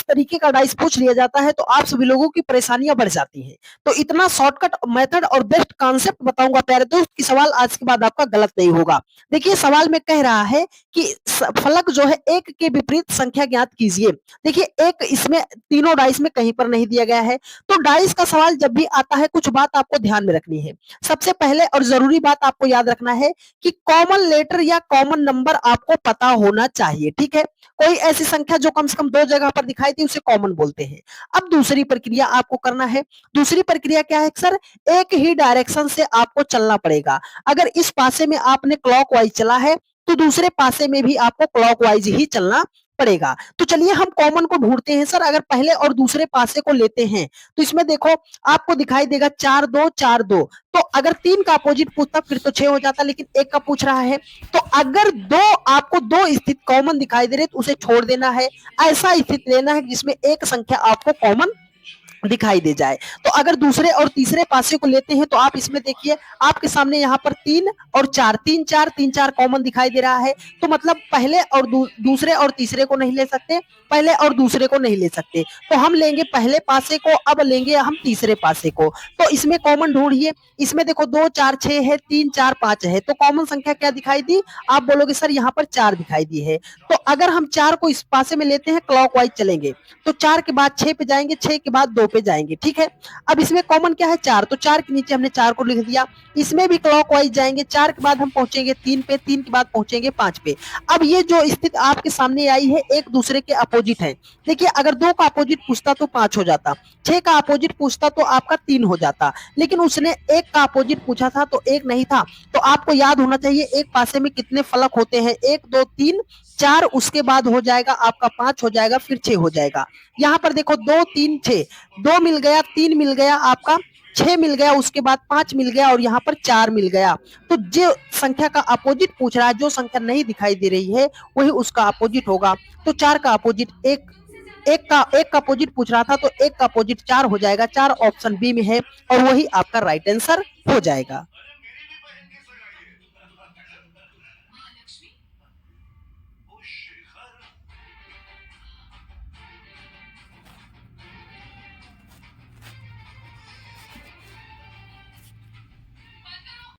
तरीके का डाइस पूछ लिया जाता है तो आप सभी लोगों की परेशानियां बढ़ जाती हैं। तो इतना शॉर्टकट मेथड और बेस्ट कॉन्सेप्ट बताऊंगा प्यारे दोस्त कि सवाल आज के बाद आपका गलत नहीं होगा। देखिए सवाल में कह रहा है कि फलक जो है एक के विपरीत संख्या ज्ञात कीजिए। देखिए एक इसमें तीनों डाइस में कहीं पर नहीं दिया गया है। तो डाइस का सवाल जब भी आता है कुछ बात आपको ध्यान में रखनी है। सबसे पहले और जरूरी बात आपको याद रखना है कि कॉमन लेटर या कॉमन नंबर आपको पता होना चाहिए। ठीक है, कोई ऐसी संख्या जो कम से कम 2 जगह पर दिखाई दी उसे कॉमन बोलते हैं। अब दूसरी प्रक्रिया आपको करना है। दूसरी प्रक्रिया क्या है सर? एक ही डायरेक्शन से आपको चलना पड़ेगा। अगर इस पासे में आपने क्लॉकवाइज चला है तो दूसरे पासे में भी आपको क्लॉकवाइज ही चलना पड़ेगा। तो चलिए हम कॉमन को ढूंढते हैं सर। अगर पहले और दूसरे पासे को लेते हैं तो इसमें देखो आपको दिखाई देगा 4 2 4 2। तो अगर 3 का अपोजिट पूछता फिर तो 6 हो जाता, लेकिन 1 का पूछ रहा है। तो अगर आपको दो स्थिति कॉमन दिखाई दे रहे तो उसे छोड़ देना है। ऐसा स्थिति लेना है जिसमें एक संख्या आपको कॉमन दिखाई दे जाए। तो अगर दूसरे और तीसरे पासे को लेते हैं तो आप इसमें देखिए आपके सामने यहाँ पर 3 और 4 3 4 कॉमन दिखाई दे रहा है। तो मतलब पहले और दूसरे और तीसरे को नहीं ले सकते, पहले और दूसरे को नहीं ले सकते। तो हम लेंगे पहले पासे को, अब लेंगे हम तीसरे पासे को। तो इसमें कॉमन ढूंढिए। इसमें देखो 2 4 6 है, 3 4 5 है। तो कॉमन संख्या क्या दिखाई दी? आप बोलोगे सर यहाँ पर 4 दिखाई दी है। तो अगर हम 4 को इस पासे में लेते हैं क्लॉकवाइज चलेंगे तो 4 के बाद 6 पे जाएंगे, 6 के बाद 2 पे जाएंगे। ठीक है, अब इसमें कॉमन क्या है? 4। तो 4 के नीचे हमने 4 को लिख दिया। इसमें भी क्लॉकवाइज जाएंगे, 4 के बाद हम पहुंचेंगे 3 पे, 3 के बाद पहुंचेंगे 5 पे। अब ये जो स्थिति आपके सामने आई है एक दूसरे के अपोजिट है। देखिए अगर 2 का अपोजिट पूछता तो 5 हो जाता, 6 का अपोजिट पूछता तो आपका 3 हो जाता, लेकिन उसने 1 का अपोजिट पूछा था तो 1 नहीं था। तो आपको याद होना चाहिए एक पासे में कितने फलक होते हैं? 1 2 3 4, उसके बाद हो जाएगा आपका 5 हो जाएगा, फिर 6 हो जाएगा। यहाँ पर देखो 2 3 6, 2 मिल गया, 3 मिल गया, आपका 6 मिल गया, उसके बाद 5 मिल गया और यहाँ पर 4 मिल गया। तो जो संख्या का अपोजिट पूछ रहा है, जो संख्या नहीं दिखाई दे रही है वही उसका अपोजिट होगा। तो 4 का अपोजिट एक का अपोजिट पूछ रहा था तो 1 का अपोजिट 4 हो जाएगा। 4 ऑप्शन बी में है और वही आपका राइट आंसर हो जाएगा।